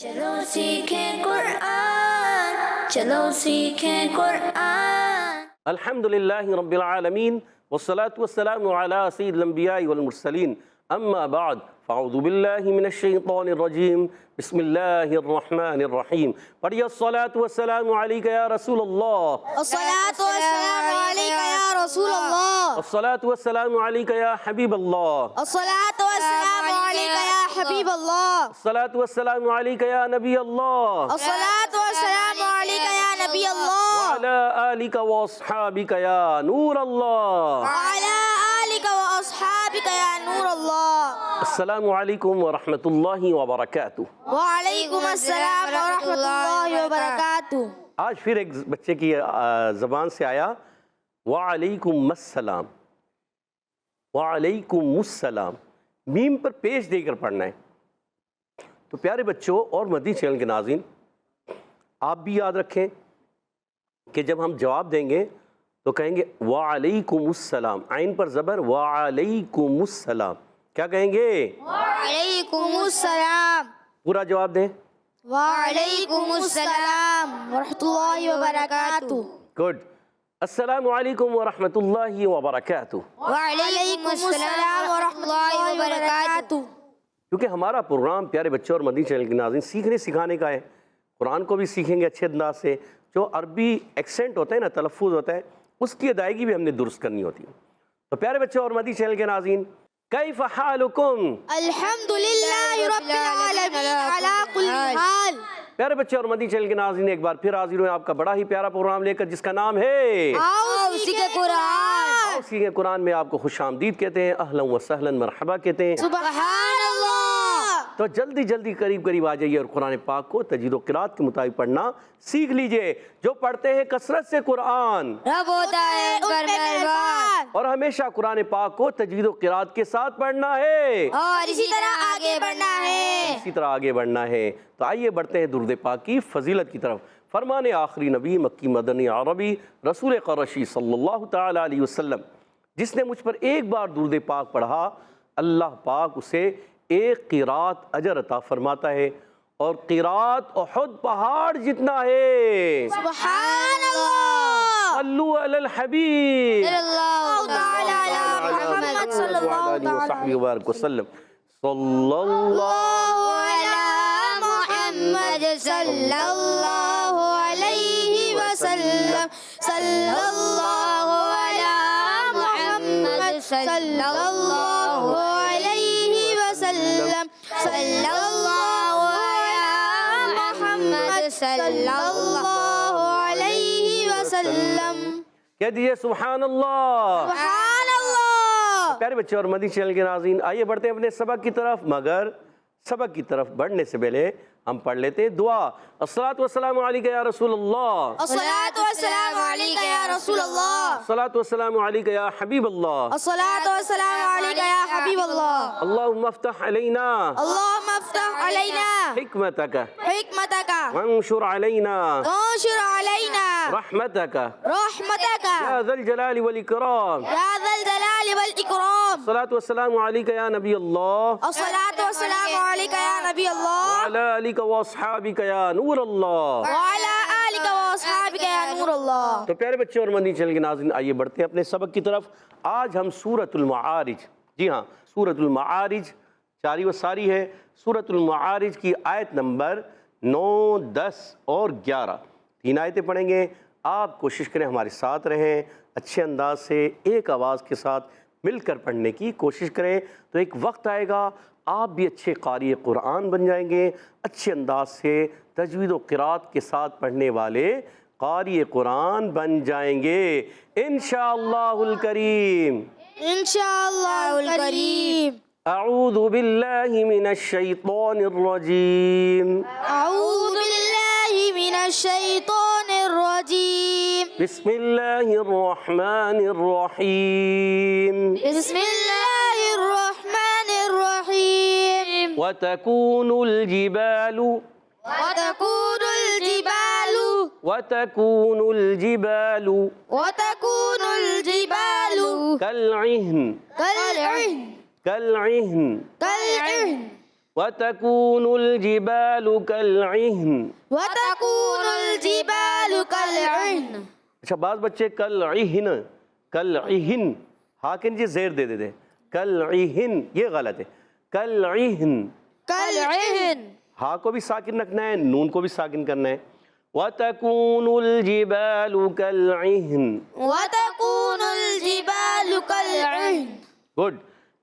چلو سیکھیں قرآن، چلو سیکھیں قرآن۔ الحمدللہ رب العالمین والصلاة والسلام علی سید الانبیاء والمرسلین، اما بعد فاعوذ باللہ من الشیطان الرجیم، بسم اللہ الرحمن الرحیم۔ پڑھیے الصلاة والسلام علیکہ یا رسول اللہ، الصلاة والسلام علیکہ یا رسول اللہ، الصلاة والسلام علیکہ یا حبیب اللہ، الصلاة والسلام علیکہ یا حبیب اللہ، الصلاة والسلام علیکہ یا نبی اللہ، الصلاة والسلام علیکہ یا نبی اللہ، وعلی آلک واصحابک یا نور اللہ، وعلی آلک واصحابک یا نور اللہ۔ السلام علیکم ورحمۃ اللہ وبرکاتہ۔ وعلیکم السلام ورحمۃ اللہ وبرکاتہ۔ آج پھر ایک بچے کی زبان سے آیا وعلیکم السلام، وعلیکم السلام، میم پر پیش دے کر پڑھنا ہے۔ تو پیارے بچوں اور مدنی چینل کے ناظرین، آپ بھی یاد رکھیں کہ جب ہم جواب دیں گے تو کہیں گے وعلیکم السلام، عین پر زبر، وعلیکم السلام، کیا کہیں گے؟ وعلیکم السلام، پورا جواب دیں۔ وعلیکم السلام ورحمۃ اللہ وبرکاتہ۔ گڈ۔ السلام علیکم ورحمۃ اللہ وبرکاتہ۔ وعلیکم السلام ورحمۃ اللہ وبرکاتہ۔ کیونکہ ہمارا پروگرام پیارے بچوں اور مدنی چینل کے ناظرین سیکھنے سکھانے کا ہے، قرآن کو بھی سیکھیں گے اچھے انداز سے، جو عربی ایکسنٹ ہوتا ہے نا، تلفظ ہوتا ہے، اس کی ادائیگی بھی ہم نے درست کرنی ہوتی ہے۔ تو پیارے بچوں اور مدنی چینل کے ناظرین، کیف حالکم؟ الحمدللہ رب العالمین علی کل حال۔ پیارے بچے اور مدنی چینل کے ناظرین، ایک بار پھر حاضر ہوئے آپ کا بڑا ہی پیارا پروگرام لے کر، جس کا نام ہے آؤ سیکھیں قرآن۔ آؤ سیکھیں قرآن میں آپ کو خوش آمدید کہتے ہیں، اہلا و سہلا مرحبا کہتے ہیں۔ سبحان اللہ۔ تو جلدی جلدی قریب قریب آ جائیے اور قرآن پاک کو تجوید و قرات کے مطابق پڑھنا سیکھ لیجئے۔ جو پڑھتے ہیں کثرت سے قرآن، رب ہوتا ہے ان پر مہربان، اور ہمیشہ قرآن پاک کو تجوید و قرات کے ساتھ پڑھنا ہے، اور اسی طرح آگے بڑھنا ہے۔ اسی طرح آگے بڑھنا ہے۔ تو آئیے بڑھتے ہیں درود پاک کی فضیلت کی طرف۔ فرمان آخری نبی مکی مدنی عربی رسول قرشی صلی اللہ تعالی علیہ وسلم، جس نے مجھ پر ایک بار درود پاک پڑھا، اللہ پاک اسے ایک قرات اجر عطا فرماتا ہے، اور قرات احد پہاڑ جتنا ہے۔ سبحان اللہ۔ صلو علی الحبیب صلی اللہ تعالی علی محمد صلی اللہ تعالی وبارک وسلم، صلی اللہ علی محمد صلی اللہ علیہ وسلم، صلی اللہ علی محمد صلی اللہ علیہ وسلم، صلی اللہ علی محمد صلی اللہ علیہ وسلم۔ کہہ دیجئے سبحان اللہ۔ سبحان اللہ۔ پیارے بچے اور مدنی چینل کے ناظرین، آئیے بڑھتے ہیں اپنے سبق کی طرف، مگر سبق کی طرف بڑھنے سے پہلے ہم پڑھ لیتے ہیں دعا۔ الصلاۃ والسلام علیکہ یا رسول اللہ، الصلاۃ والسلام علیکہ یا رسول اللہ، الصلاۃ والسلام علیکہ یا حبیب اللہ، الصلاۃ والسلام علیکہ یا حبیب اللہ۔ اللہم افتح علینا اللہم افتح علینا حکمتک حکمتک وانشر علینا وانشر علینا رحمتک رحمتک یا ذا الجلال والاکرام۔ یا ذا الجلال والاکرام۔ الصلاۃ والسلام علیکہ یا نبی اللہ، الصلاۃ والسلام علیکہ یا نبی اللہ، وعلی آلک واصحابک یا نور اللہ۔ وعلی آلک واصحابک یا نور اللہ۔ تو پیارے بچے اور مدنی چینل کے ناظرین، آئیے بڑھتے ہیں اپنے سبق کی طرف۔ آج ہم سورۃ المعارج، جی ہاں سورۃ المعارج جاری و ساری ہے، سورۃ المعارج کی آیت نمبر 9، 10 اور 11، 3 آیتیں پڑھیں گے۔ آپ کوشش کریں ہمارے ساتھ رہیں، اچھے انداز سے ایک آواز کے ساتھ مل کر پڑھنے کی کوشش کریں، تو ایک وقت آئے گا آپ بھی اچھے قاری قرآن بن جائیں گے، اچھے انداز سے تجوید و قرات کے ساتھ پڑھنے والے قاری قرآن بن جائیں گے انشاءاللہ الکریم۔ انشاءاللہ الکریم۔ اعوذ باللہ من الشیطان الرجیم، اعوذ باللہ من الشیطان الرجیم، بسم اللہ الرحمن الرحیم، بسم اللہ الرحمن الرحیم۔ وتکون الجبال وتكون الجبال وتكون الجبال وتكون الجبال كالعهن كالعهن كالعهن كالعهن وَتَكُونُ الْجِبَالُ كَالْعِهْنِ. وتكون الجبال كالعهن. اچھا بعض بچے کالعہن کالعہن ہاں کے نیچے زیر دے دیتے کالعہن، یہ غلط ہے. کالعہن كالعهن. ہاں کو بھی ساکن رکھنا ہے، نون کو بھی ساکن کرنا ہے. وَتَكُونُ الْجِبَالُ كَالْعِهْنِ. وتكون الجبال كالعهن. گڈ.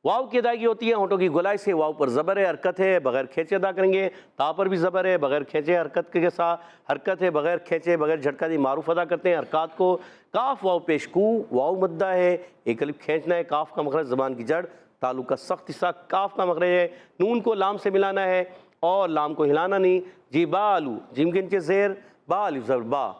واو کی ادائیگی ہوتی ہے ہونٹوں کی گولائی سے. واو پر زبر ہے، حرکت ہے، بغیر کھینچے ادا کریں گے. تا پر بھی زبر ہے، بغیر کھینچے حرکت کے ساتھ حرکت ہے، بغیر کھینچے بغیر جھٹکا دی معروف ادا کرتے ہیں حرکات کو. کاف واو پیش کو، واو مدہ ہے، ایک الف کھینچنا ہے. کاف کا مخرج زبان کی جڑ تعلق کا سخت حصہ کاف کا مخرج ہے. نون کو لام سے ملانا ہے اور لام کو ہلانا نہیں. جبالو جیم کے نیچے زیر، با الف زبر با.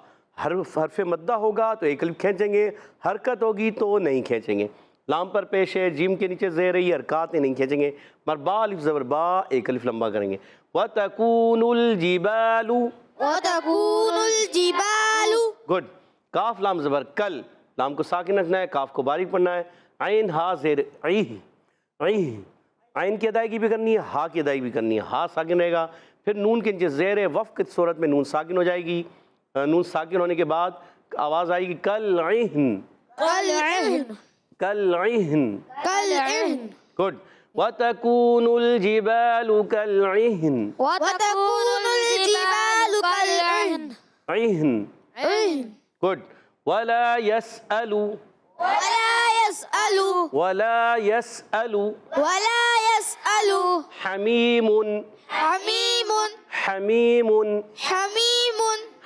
حرف مدہ ہوگا تو ایک الف کھینچیں گے، حرکت ہوگی تو نہیں کھینچیں گے. لام پر پیش ہے، جیم کے نیچے زیر ہے، یہ حرکات نہیں کھینچیں گے. مگر با الف زبر با، ایک الف لمبا کریں گے. وَتَكُونُ الْجِبَالُ. وتكون الجبال. گڈ. کاف لام زبر کل، لام کو ساکن رکھنا ہے، کاف کو باریک پڑھنا ہے. عین ہا زیر عیہ عیہ. عین کی ادائیگی بھی کرنی ہے، ہا کی ادائیگی بھی کرنی ہے. ہا ساکن رہے گا، پھر نون کے نیچے زیر ہے، وقف کی صورت میں نون ساکن ہو جائے گی. نون ساکن ہونے کے بعد آواز آئے گی کالعہن كالعهن. کالعہن. كالعهن. گڈ. وَتَكُونُ الْجِبَالُ كَالْعِهْنِ. وتكون الجبال كالعهن. عہن. عهن. گڈ. وَلَا يَسْأَلُ. ولا يسأل. وَلَا يَسْأَلُ. ولا يسأل. حَمِيمٌ. حميم. حَمِيمٌ. حميم.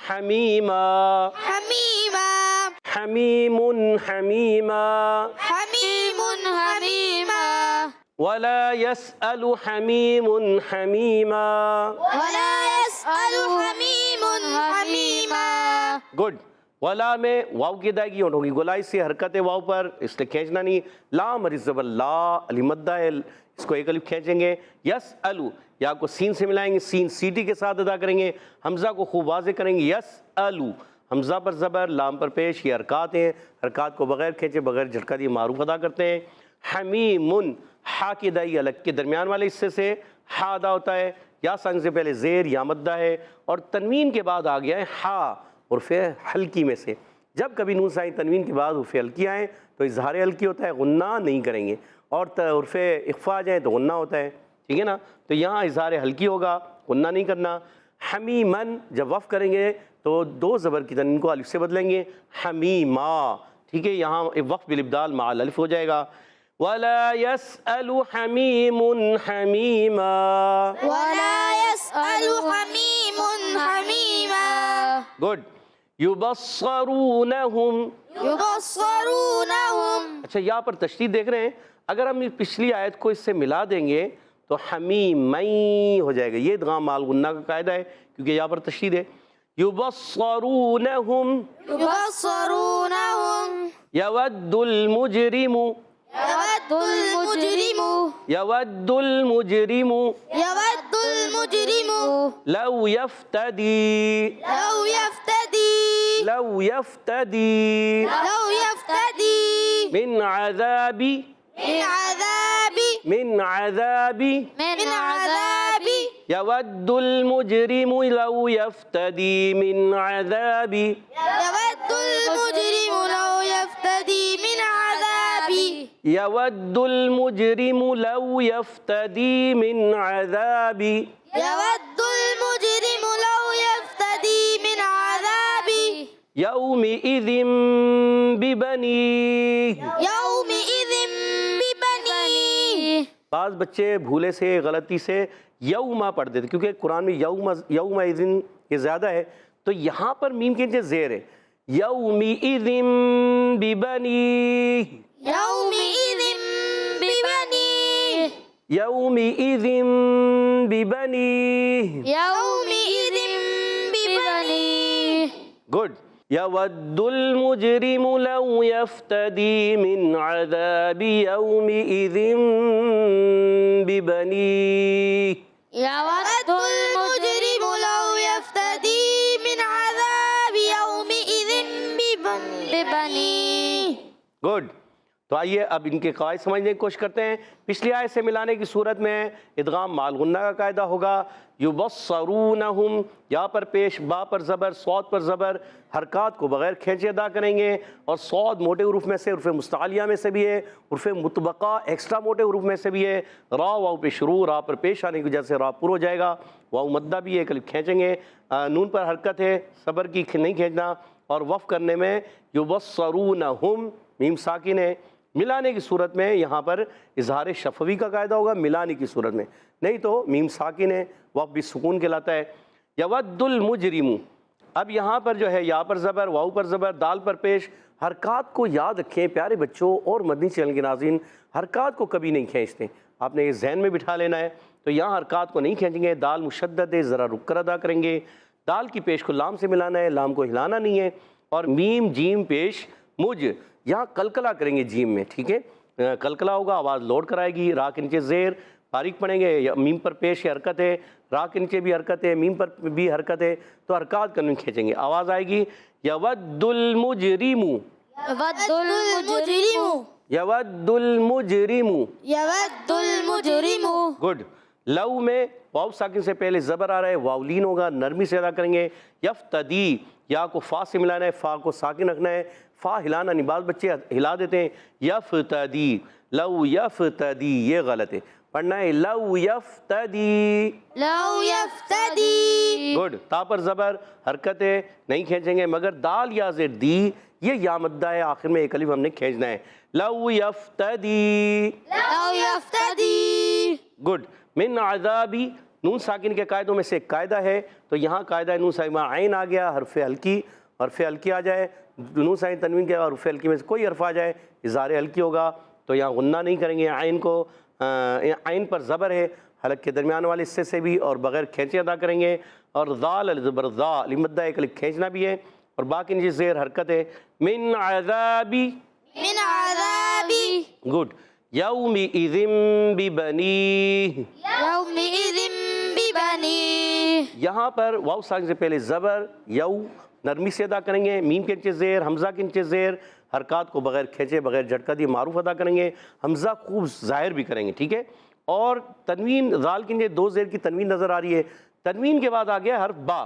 حَمِيمًا. حميما. حَمِيمٌ حَمِيمًا. حميم. حميما. وَلَا يَسْأَلُ حَمِيمٌ حَمِيمًا. ولا يسأل حميم حميما. گڈ. ولا میں واو کی ادائیگی ہونٹوں کی گولائی سے، حرکت ہے واو پر، اس لیے کھینچنا نہیں. لام حرف زبر لا، علی مدہ ہے، اس کو ایک الف کھینچیں گے. یس الو، یا کو سین سے ملائیں گے، سین سیٹی کے ساتھ ادا کریں گے. حمزہ کو خوب واضح کریں گے. یس الو، حمزہ پر زبر، لام پر پیش، یہ حرکات ہیں. حرکات کو بغیر کھینچے بغیر جھٹکا دیے معروف ادا کرتے ہیں. حمیمن، ہا کی ادائی الگ کے درمیان والے حصے سے ہا ادا ہوتا ہے. یا سنگ سے پہلے زیر یا مدہ ہے، اور تنوین کے بعد آ گیا ہے ہا عرف حلقی میں سے. جب کبھی نون سائن تنوین کے بعد حرف حلقی آئیں تو اظہار حلقی ہوتا ہے، غنہ نہیں کریں گے. اور حرف اخفا جائیں تو غنہ ہوتا ہے، ٹھیک ہے نا. تو یہاں اظہار حلقی ہوگا، غنہ نہیں کرنا. حمیمن جب وقف کریں گے تو دو زبر کی تنوین کو الف سے بدلیں گے، حمیما، ٹھیک ہے. یہاں وقف بالابدال مع الالف ہو جائے گا. وَلَا يَسْأَلُ حَمِيمٌ حَمِيمًا. ولا يسأل حميم حميما. گڈ. يُبَصَّرُونَهُمْ. يبصرونهم. اچھا یہاں پر تشدید دیکھ رہے ہیں، اگر ہم پچھلی آیت کو اس سے ملا دیں گے تو حمیمین ہو جائے گا. یہ ادغام مع الغنہ کا قاعدہ ہے کیونکہ یہاں پر تشدید ہے. يُبَصَّرُونَهُمْ. يبصرونهم. يَوَدُّ الْمُجْرِمُ. يود المجرم. يَوَدُّ الْمُجْرِمُ. يود المجرم. لَوْ يَفْتَدِي. لو يفتدي. لَوْ يَفْتَدِي. لو يفتدي. مِنْ عَذَابِ. من عذاب. مِنْ عَذَابِ. من عذاب. يَوَدُّ الْمُجْرِمُ لَوْ يَفْتَدِي مِنْ عَذَابِ. يود المجرم لو يفتدي من عذاب. يَوَدُّ الْمُجْرِمُ لَوْ يَفْتَدِي مِنْ عَذَابِ. يود المجرم لو يفتدي من عذاب. يَوْمِئِذٍ بِبَنِيهِ. يومئذ ببنيه. بعض بچے بھولے سے غلطی سے یوما پڑھ دیتے کیونکہ قرآن میں یومئذٍ یہ زیادہ ہے، تو یہاں پر میم کے نیچے زیر ہے. یومئذٍ بِبَنِيهِ. يومئذ ببنيه. یومئذٍ بِبَنِيهِ. يومئذ ببنيه. گڈ. يَوَدُّ الْمُجْرِمُ لَوْ يَفْتَدِي مِنْ عَذَابِ يَوْمِئِذٍ بِبَنِيهِ. يود المجرم لو يفتدي من عذاب يومئذ ببنيه. گڈ. تو آئیے اب ان کے قواعد سمجھنے کی کوشش کرتے ہیں۔ پچھلی آیت سے ملانے کی صورت میں ادغام مال غنہ کا قاعدہ ہوگا۔ یبصرونہم، یا پر پیش، با پر زبر، صاد پر زبر، حرکات کو بغیر کھینچے ادا کریں گے، اور صاد موٹے حروف میں سے، حروف مستعلیہ میں سے بھی ہے، حروف مطبقہ ایکسٹرا موٹے حروف میں سے بھی ہے۔ را واو پہ شروع، را پر پیش آنے کی وجہ سے را پر ہو جائے گا، واو مدہ بھی ہے، کلب کھینچیں گے۔ نون پر حرکت ہے، صبر کی نہیں کھینچنا، اور وقف کرنے میں یبصرونہم، میم ساکن ہے۔ ملانے کی صورت میں یہاں پر اظہار شفوی کا قاعدہ ہوگا ملانے کی صورت میں، نہیں تو میم ساکن ہے، وقف بھی سکون کہلاتا ہے۔ یود المجرم، اب یہاں پر جو ہے یا پر زبر، واو پر زبر، دال پر پیش، حرکات کو یاد رکھیں پیارے بچوں اور مدنی چینل کے ناظرین، حرکات کو کبھی نہیں کھینچتے، آپ نے یہ ذہن میں بٹھا لینا ہے۔ تو یہاں حرکات کو نہیں کھینچیں گے، دال مشدد ہے، ذرا رک کر ادا کریں گے۔ دال کی پیش کو لام سے ملانا ہے، لام کو ہلانا نہیں ہے، اور میم جیم پیش مجھ، یہاں کلکلا کریں گے جیم میں، ٹھیک ہے، کلکلا ہوگا، آواز لوٹ کر آئے گی۔ را کے نیچے زیر باریک پڑھیں گے، میم پر پیش حرکت ہے، را کے نیچے بھی حرکت ہے، میم پر بھی حرکت ہے، تو حرکات کرنے کھینچیں گے، آواز آئے گی یود المجرم، یود المجرم، یود المجرم، یود المجرم۔ گڈ۔ لو میں واو ساکن سے پہلے زبر آ رہا ہے، واولین ہوگا، نرمی سے ادا کریں گے۔ یفتدی، یا کو فا سے ملانا ہے، فا کو ساکن رکھنا ہے، فا ہلانا نہیں، بعض بچے ہلا دیتے ہیں، یفتدی، لو یفتدی، یہ غلط ہے، پڑھنا ہے لو یفتدی، لو یفتدی۔ گڈ۔ تا پر زبر، حرکت ہے، نہیں کھینچیں گے، مگر دال یا زیر دی، یہ یا مدہ ہے، آخر میں ایک الف ہم نے کھینچنا ہے، لو یفتدی، لو یفتدی۔ گڈ۔ من عذابی، نون ساکن کے قاعدوں میں سے ایک قاعدہ ہے، تو یہاں قاعدہ نون ساکن عین آ گیا، حرف ہلکی، حرف ہلکی آ جائے، نون ساکن تنوین کے حرف ہلکی میں سے کوئی حرف آ جائے، اظہار ہلکی ہوگا، تو یہاں غنہ نہیں کریں گے، عین کو، عین پر زبر ہے، حلق کے درمیان والے حصے سے بھی، اور بغیر کھینچے ادا کریں گے، اور ذال الزبر ذا، مدہ ایک الف کھینچنا بھی ہے، اور باقی نیچے زیر حرکت ہے۔ من عذابی، من عذابی، گڈ۔ یومئذ ببنیہ، یومئذ ببنیہ۔ یہاں پر واو ساکن سے پہلے زبر، یو نرمی سے ادا کریں گے، میم کے نیچے زیر، حمزہ کے نیچے زیر، حرکات کو بغیر کھینچے، بغیر جھٹکا دیے معروف ادا کریں گے، حمزہ خوب ظاہر بھی کریں گے، ٹھیک ہے۔ اور تنوین، ذال کے نیچے دو زیر کی تنوین نظر آ رہی ہے، تنوین کے بعد آ گیا حرف با۔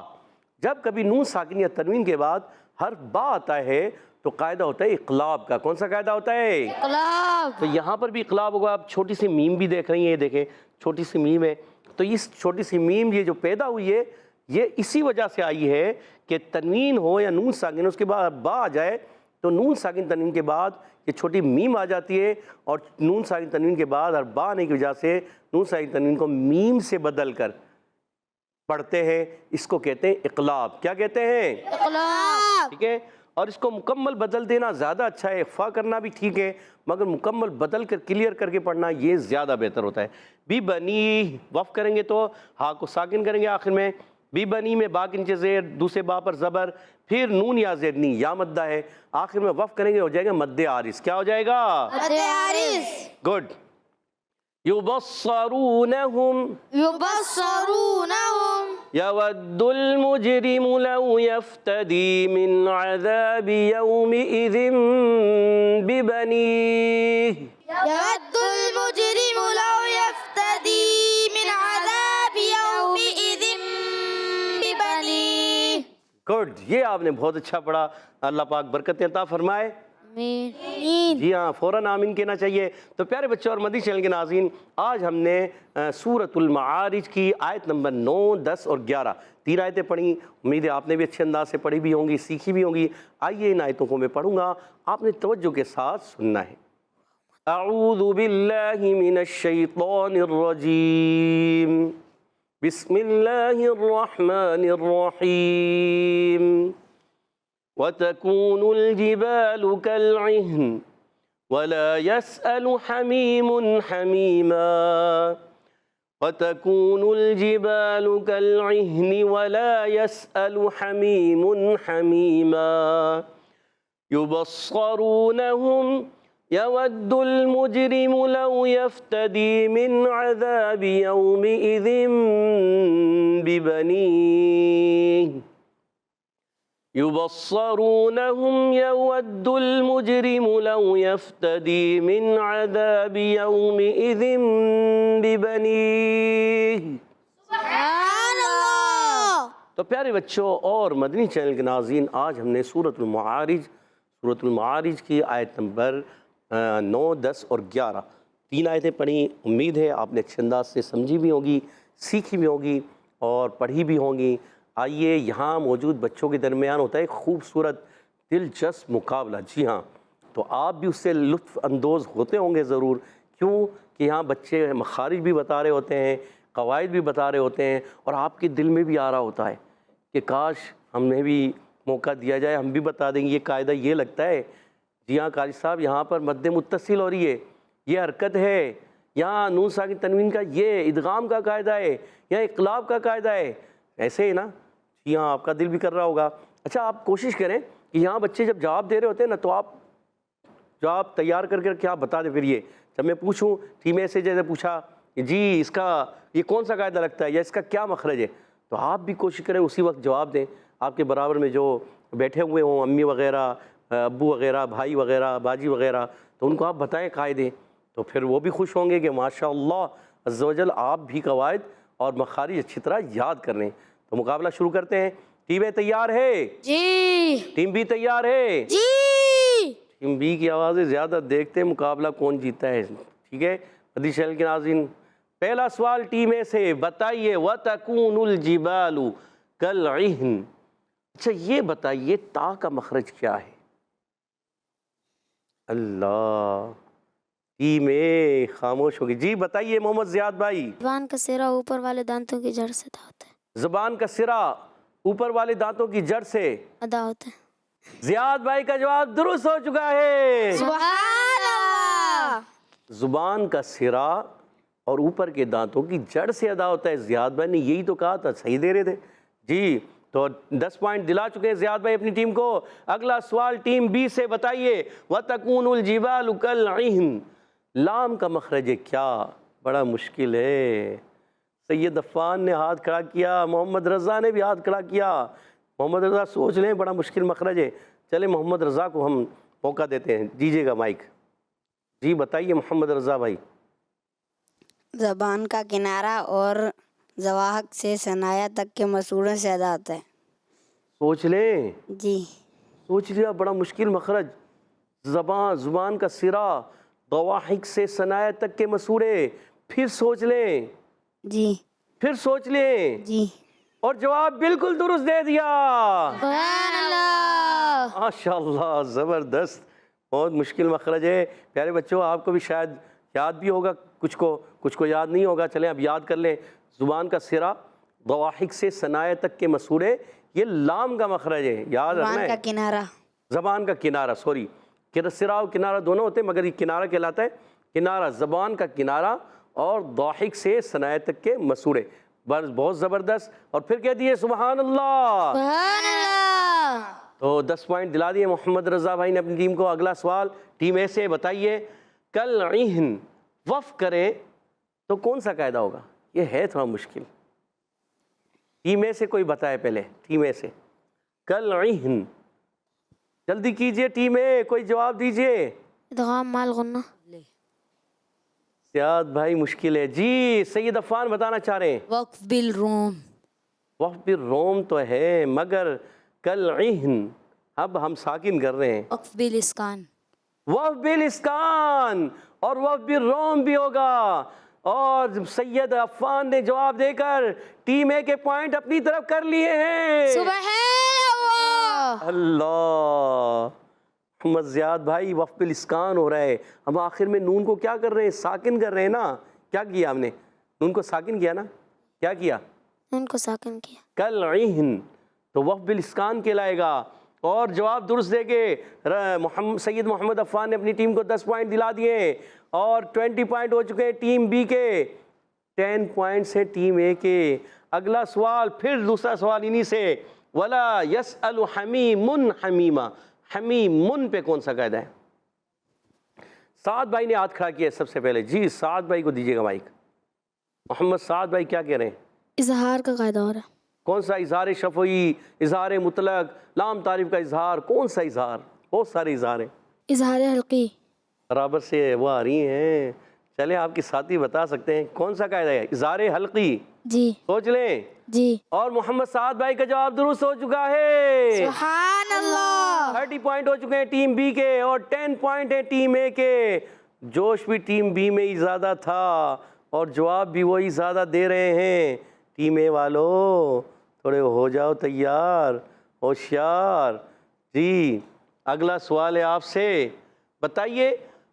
جب کبھی نون ساکن یا تنوین کے بعد حرف با آتا ہے تو قاعدہ ہوتا ہے اقلاب کا۔ کون سا قاعدہ ہوتا ہے؟ انقلاب۔ تو یہاں پر بھی اقلاب ہوگا۔ آپ چھوٹی سی میم بھی دیکھ رہی ہیں، یہ دیکھیں چھوٹی سی میم ہے، تو اس چھوٹی سی میم یہ جو پیدا ہوئی ہے یہ اسی وجہ سے آئی ہے کہ تنوین ہو یا نون ساکن، اس کے بعد با آ جائے تو نون ساکن تنوین کے بعد یہ چھوٹی میم آ جاتی ہے، اور نون ساکن تنوین کے بعد اور با آنے کی وجہ سے نون ساکن تنوین کو میم سے بدل کر پڑھتے ہیں، اس کو کہتے ہیں اقلاب۔ کیا کہتے ہیں؟ انقلاب۔ ٹھیک ہے، اور اس کو مکمل بدل دینا زیادہ اچھا ہے، اخفا کرنا بھی ٹھیک ہے، مگر مکمل بدل کر کلیئر کر کے پڑھنا یہ زیادہ بہتر ہوتا ہے۔ بی بنی، وقف کریں گے تو ہا کو ساکن کریں گے آخر میں، بی بنی میں با کے نیچے زیر، دوسرے با پر زبر، پھر نون یا زیر نی، یا مدہ ہے، آخر میں وقف کریں گے ہو جائے گا مد عارض۔ کیا ہو جائے گا؟ مد عارض۔ گڈ۔ یبصرونہم، یبصرونہم، یود المجرم لو یفتدی من عذاب یومئذ ببنیہ، یود المجرم لو یفتدی من عذاب یومئذ ببنیہ۔ گڈ، یہ آپ نے بہت اچھا پڑھا، اللہ پاک برکت عطا فرمائے۔ آمین۔ جی ہاں، فوراً آمین کہنا چاہیے۔ تو پیارے بچوں اور مدنی چینل کے ناظرین، آج ہم نے سورۃ المعارج کی آیت نمبر 9، 10 اور 11 تین آیتیں پڑھیں۔ امید ہے آپ نے بھی اچھے انداز سے پڑھی بھی ہوں گی، سیکھی بھی ہوں گی۔ آئیے ان آیتوں کو میں پڑھوں گا، آپ نے توجہ کے ساتھ سننا ہے۔ اعوذ باللہ من الشیطان الرجیم، بسم اللہ الرحمن الرحیم۔ وَتَكُونُ الْجِبَالُ كَالْعِهْنِ وَلَا يَسْأَلُ حَمِيمٌ حَمِيمًا، وَتَكُونُ الْجِبَالُ كَالْعِهْنِ وَلَا يَسْأَلُ حَمِيمٌ حَمِيمًا، يُبَصَّرُونَهُمْ يَوَدُّ الْمُجْرِمُ لَوْ يَفْتَدِي مِنْ عَذَابِ يَوْمِئِذٍ بِبَنِيهِ۔ يبصرونهم يود المجرم لو يفتدي من عذاب يومئذ ببنيه. سبحان اللہ. تو پیارے بچوں اور مدنی چینل کے ناظرین، آج ہم نے سورۃ المعارج کی آیت نمبر 9، 10 اور 11 3 آیتیں پڑھی. امید ہے آپ نے اچھے انداز سے سمجھی بھی ہوگی، سیکھی بھی ہوگی اور پڑھی بھی ہوں گی. آئیے، یہاں موجود بچوں کے درمیان ہوتا ہے ایک خوبصورت دلچسپ مقابلہ. جی ہاں، تو آپ بھی اس سے لطف اندوز ہوتے ہوں گے ضرور. کیوں کہ یہاں بچے مخارج بھی بتا رہے ہوتے ہیں، قواعد بھی بتا رہے ہوتے ہیں، اور آپ کے دل میں بھی آ رہا ہوتا ہے کہ کاش ہمیں بھی موقع دیا جائے، ہم بھی بتا دیں گے یہ قاعدہ یہ لگتا ہے. جی ہاں قاری صاحب، یہاں پر مد متصل ہو رہی ہے، یہ حرکت ہے، یہاں نون ساکن تنوین کا یہ ادغام کا قاعدہ ہے، یہاں اقلاب کا قاعدہ ہے. ایسے ہی نا؟ جی ہاں، آپ کا دل بھی کر رہا ہوگا. اچھا، آپ کوشش کریں کہ یہاں بچے جب جواب دے رہے ہوتے ہیں نا، تو آپ جواب تیار کر کے کیا بتا دیں. پھر یہ جب میں پوچھوں ٹیم اے سے، جیسے پوچھا جی اس کا یہ کون سا قاعدہ لگتا ہے یا اس کا کیا مخرج ہے، تو آپ بھی کوشش کریں اسی وقت جواب دیں. آپ کے برابر میں جو بیٹھے ہوئے ہوں، امی وغیرہ، ابو وغیرہ، بھائی وغیرہ، باجی وغیرہ، تو ان کو آپ بتائیں قاعدے، تو پھر وہ بھی خوش ہوں گے کہ ماشاء اللہ عز و جل آپ بھی قواعد اور مخارج اچھی طرح یاد کر لیں. تو مقابلہ شروع کرتے ہیں. ٹیم اے تیار ہے؟ جی. ٹیم بی تیار ہے؟ جی. ٹیم بی کی آوازیں زیادہ دیکھتے ہیں مقابلہ کون جیتا ہے. ٹھیک ہے مدنی چینل کے ناظرین، پہلا سوال ٹیم اے سے، بتائیے وَتَكُونُ الْجِبَالُ كَالْعِهْنِ. اچھا یہ بتائیے تا کا مخرج کیا ہے؟ اللہ، ٹیم اے خاموش ہوگی. جی بتائیے محمد زیاد بھائی. زبان کا سرا اوپر والے دانتوں کی جڑ سے ادا ہوتا ہے. زبان کا سرا اوپر والے دانتوں کی جڑ سے ادا ہوتا ہے. زیاد بھائی کا جواب درست ہو چکا ہے. سبحان اللہ. زبان کا سرا اور اوپر کے دانتوں کی جڑ سے ادا ہوتا ہے. زیاد بھائی نے یہی تو کہا تھا، صحیح دے رہے تھے. جی تو 10 پوائنٹ دلا چکے ہیں زیاد بھائی اپنی ٹیم کو. اگلا سوال ٹیم بی سے، بتائیے وَتَكُونُ الْجِبَالُ كَالْعِهْنِ. لام کا مخرج کیا؟ بڑا مشکل ہے. سید عفان نے ہاتھ کھڑا کیا، محمد رضا نے بھی ہاتھ کھڑا کیا. محمد رضا سوچ لیں، بڑا مشکل مخرج ہے. چلے محمد رضا کو ہم موقع دیتے ہیں، دیجیے گا مائک. جی بتائیے محمد رضا بھائی. زبان کا کنارہ اور زواحق سے ثنایا تک کے مسوروں سے ادا ہوتا ہے. سوچ لیں. جی. سوچ لیا، بڑا مشکل مخرج. زبان کا سرا، ضواحق سے ثنایا تک کے مسورے. پھر سوچ لیں. جی. پھر سوچ لیں. جی. اور جواب بالکل درست دے دیا. سبحان اللہ. ماشاءاللہ، زبردست. بہت مشکل مخرج ہے. پیارے بچوں، آپ کو بھی شاید یاد بھی ہوگا، کچھ کو یاد نہیں ہوگا. چلیں اب یاد کر لیں. زبان کا سرا، ضواحق سے ثنایا تک کے مسورے، یہ لام کا مخرج ہے. یاد رکھنا زبان ہے. کا کنارہ. زبان کا کنارہ، سوری، سرا اور کنارہ دونوں ہوتے ہیں، مگر یہ کنارہ کہلاتا ہے. کنارہ، زبان کا کنارہ اور ضواحق سے ثنایا تک کے مسورے. بس بہت زبردست. اور پھر کہہ دیے سبحان اللہ. سبحان اللہ. تو 10 پوائنٹ دلا دیے محمد رضا بھائی نے اپنی ٹیم کو. اگلا سوال ٹیم اے سے، بتائیے کالعہن وقف کریں تو کون سا قاعدہ ہوگا؟ یہ ہے تھوڑا مشکل. ٹیم اے سے کوئی بتائے پہلے. ٹیم اے سے کالعہن، جلدی کیجئے ٹیم اے، کوئی جواب دیجئے. ادغام مال غنہ. سیاد بھائی مشکل ہے. جی سید عفان بتانا چاہ رہے ہیں. وقف بالروم. وقف بالروم تو ہے، مگر کالعہن اب ہم ساکن کر رہے ہیں. وقف بالاسکان. وقف بالاسکان اور وقف بالروم بھی ہوگا. اور سید عفان نے جواب دے کر ٹیم اے کے پوائنٹ اپنی طرف کر لیے ہیں. سبحان اللہ. اللہ. محمد زیاد بھائی وقف بالاسکان ہو رہا ہے. ہم آخر میں نون کو کیا کر رہے ہیں؟ ساکن کر رہے ہیں نا. کیا کیا ہم نے؟ نون کو ساکن کیا نا. کیا کیا؟ ان کو ساکن کیا. کالعہن تو وقف بالاسکان کہلائے گا. اور جواب درست دے کے سید محمد عفان نے اپنی ٹیم کو 10 پوائنٹ دلا دیے. اور 20 پوائنٹ ہو چکے ہیں ٹیم بی کے. 10 پوائنٹس ہیں ٹیم اے کے. اگلا سوال پھر دوسرا سوال انہی سے، وَلَا يَسْأَلُ حَمِيمٌ حَمِيمًا. حمیمن پہ کون سا قاعدہ ہے؟ سعد بھائی نے ہاتھ کھڑا کیا ہے سب سے پہلے. جی سعد بھائی کو دیجیے گا مائک. محمد سعد بھائی کیا کہہ رہے ہیں؟ اظہار کا قاعدہ ہو رہا ہے. کون سا اظہار شفعی، اظہار مطلق، لام تعریف کا اظہار، کون سا اظہار؟ بہت سارے اظہار ہیں۔ اظہار حلقی۔ برابر سے وہ آ رہی ہیں۔ چلیں آپ کے ساتھی بتا سکتے ہیں کون سا قاعدہ ہے؟ اظہار حلقی۔ جی سوچ لیں۔ جی۔ اور محمد سعد بھائی کا جواب درست ہو چکا ہے۔ سبحان اللہ۔ 30 پوائنٹ ہو چکے ہیں ٹیم بی کے اور 10 پوائنٹ ہیں ٹیم اے کے۔ جوش بھی ٹیم بی میں ہی زیادہ تھا اور جواب بھی وہی زیادہ دے رہے ہیں۔ ٹیم اے والو تھوڑے ہو جاؤ تیار، ہوشیار۔ جی اگلا سوال ہے آپ سے، بتائیے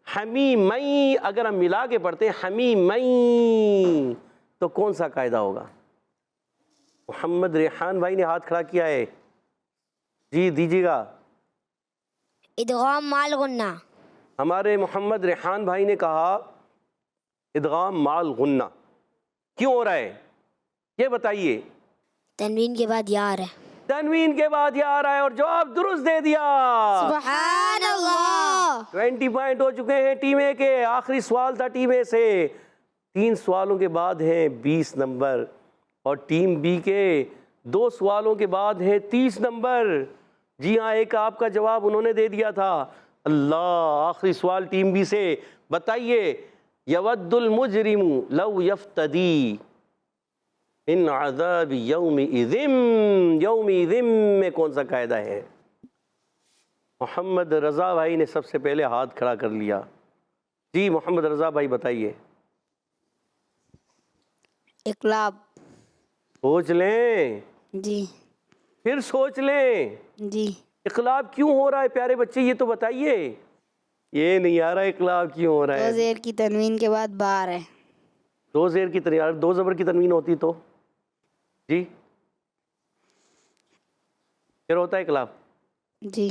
حمیمئی اگر ہم ملا کے پڑھتے ہیں حمیمئی تو کون سا قاعدہ ہوگا؟ محمد ریحان بھائی نے ہاتھ کھڑا کیا ہے، جی دیجیے گا۔ ادغام مال غنہ۔ ہمارے محمد ریحان بھائی نے کہا ادغام مال غنہ، کیوں ہو رہا ہے یہ بتائیے؟ تنوین کے بعد یا آ رہا ہے۔ تنوین کے بعد یا آ رہا ہے اور جواب درست دے دیا۔ سبحان اللہ۔ 20 پوائنٹ ہو چکے ہیں ٹیم اے کے۔ آخری سوال تھا ٹیم اے سے، 3 سوالوں کے بعد ہیں 20 نمبر اور ٹیم بی کے 2 سوالوں کے بعد ہے 30 نمبر۔ جی ہاں، ایک آپ کا جواب انہوں نے دے دیا تھا۔ اللہ، آخری سوال ٹیم بی سے، بتائیے یود المجرم لو یفتدی ان عذاب یومئذ، یومئذ میں کون سا قاعدہ ہے؟ محمد رضا بھائی نے سب سے پہلے ہاتھ کھڑا کر لیا۔ جی محمد رضا بھائی بتائیے۔ اقلاب۔ سوچ لیں، جی پھر سوچ لیں۔ جی۔ اقلاب کیوں ہو رہا ہے پیارے بچے، یہ تو بتائیے۔ یہ نہیں آ رہا اقلاب کیوں ہو رہا دو ہے؟ زیر کی تنوین کے بعد بار ہے۔ 2 زیر کی تنوین، 2 زبر کی تنوین ہوتی تو جی پھر ہوتا ہے اقلاب، جی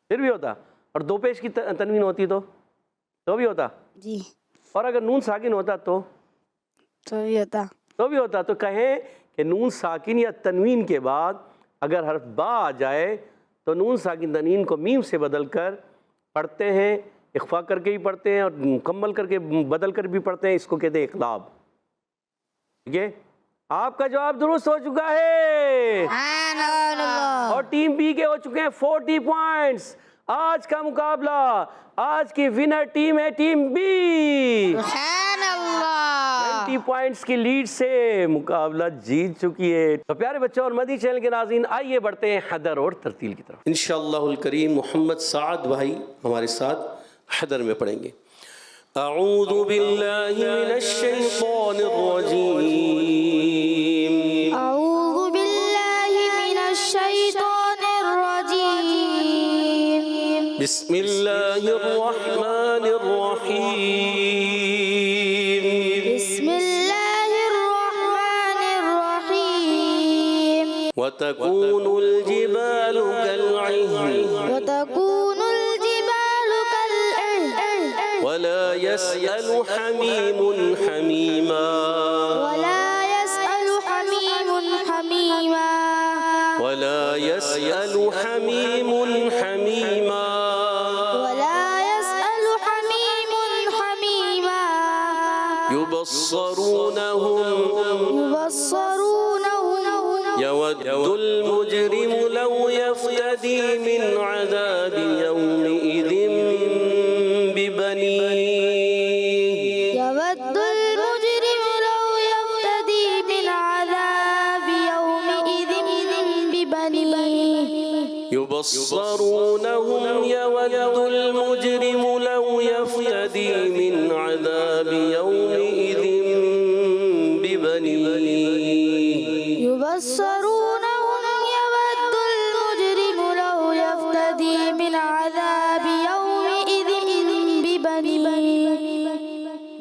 پھر بھی ہوتا، اور 2 پیش کی تنوین ہوتی تو بھی ہوتا، جی۔ اور اگر نون ساکن ہوتا تو بھی ہوتا۔ بھی ہوتا۔ تو کہیں کہ نون ساکن یا تنوین کے بعد اگر حرف با آ جائے تو نون ساکن تنوین کو میم سے بدل کر پڑھتے ہیں، اخفا کر کے بھی پڑھتے ہیں اور مکمل کر کے بدل کر بھی پڑھتے ہیں، اس کو کہتے ہیں اقلاب۔ ٹھیک ہے، آپ کا جواب درست ہو چکا ہے اور ٹیم بی کے ہو چکے ہیں 40 پوائنٹس۔ آج کا مقابلہ، آج کی ونر ٹیم ہے ٹیم بی۔ سبحان اللہ۔ 20 پوائنٹس کی لیڈ سے مقابلہ جیت چکی ہے۔ تو پیارے بچوں اور مدی چینل کے ناظرین، آئیے بڑھتے ہیں حدر اور ترتیل کی طرف۔ انشاءاللہ الکریم محمد سعد بھائی ہمارے ساتھ حدر میں پڑھیں گے۔ اعوذ باللہ من الشیطان الرجیم، اعوذ باللہ من الشیطان الرجیم، بسم اللہ الرحمن الرحیم، بسم اللہ الرحمن الرحیم، وتكون الجبال كالعهن وتكون الجبال كالعهن، ولا يسأل حميم حميما، ولا يسأل حميم حميما، ولا يسأل حميم حميما، ولا يسأل حميم حميما، يبصرونهم يود المجرم لو يفتدي من عذاب يومئذ ببنيه، يود المجرم لو يفتدي من عذاب يومئذ ببنيه، يبصرونهم يود المجرم لو يفتدي من عذاب يومئذ ببنيه، يبصرونهم يود المجرم لو يفتدي من عذاب يومئذ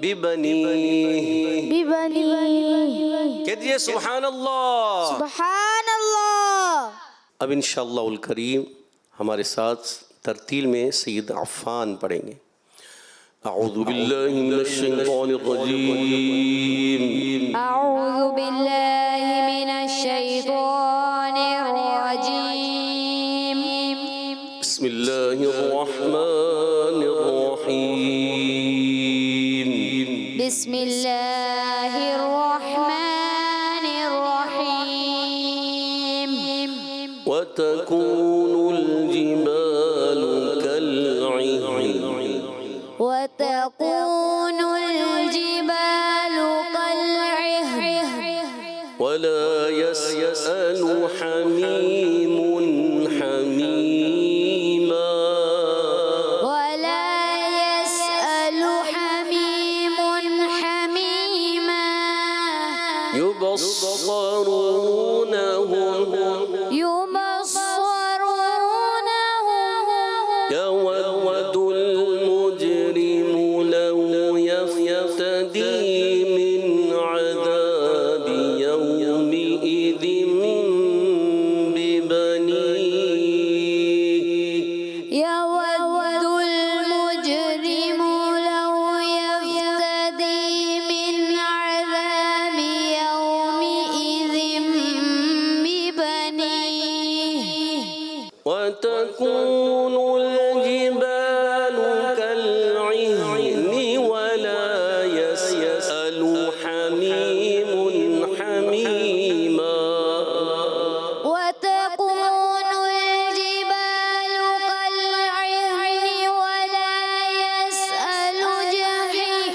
ببنيه، کہیے سبحان اللہ۔ سبحان اللہ۔ اب انشاءاللہ الکریم ہمارے ساتھ ترتیل میں سید عفان پڑھیں گے۔ اعوذ باللہ من الشیطان الرجیم، أعوذ بالله من الشيطان الرجيم، بسم اللہ الرحمن الرحیم، بسم الله الرحمن الرحيم، وتكون الجبال كالعهن وتكون الجبال كالعهن ولا يسأل حميم حميما ولا يسأل حميم حميما يبصرونهم يود المجرم لو يفتدي من عذاب يومئذ ببنيه يود المجرم لو يفتدي من عذاب يومئذ ببنيه وتكون الجبال كالعهن ولا يسأل حميم حميما وتكون الجبال كالعهن ولا يسأل جحيم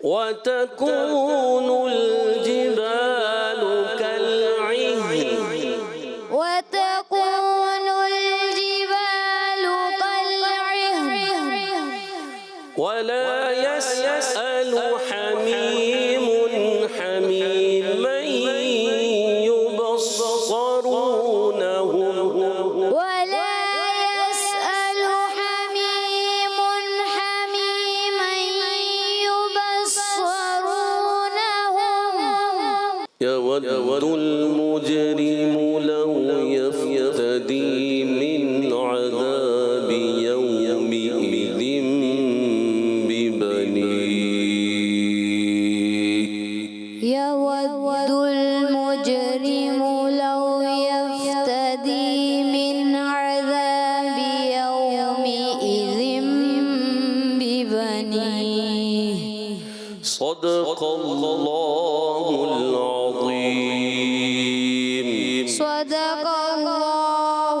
وتكون الجبال كالعهن وتكون الجبال كالعهن ولا يسأل حميم حميما يبصرونهم ولا يسأل حميم حميما يبصرونهم يود المجرم لو يفتدي من عذاب يومئذ ببنيه يود المجرم لو يفتدي من عذاب يومئذ ببنيه صدق الله العظيم صدق الله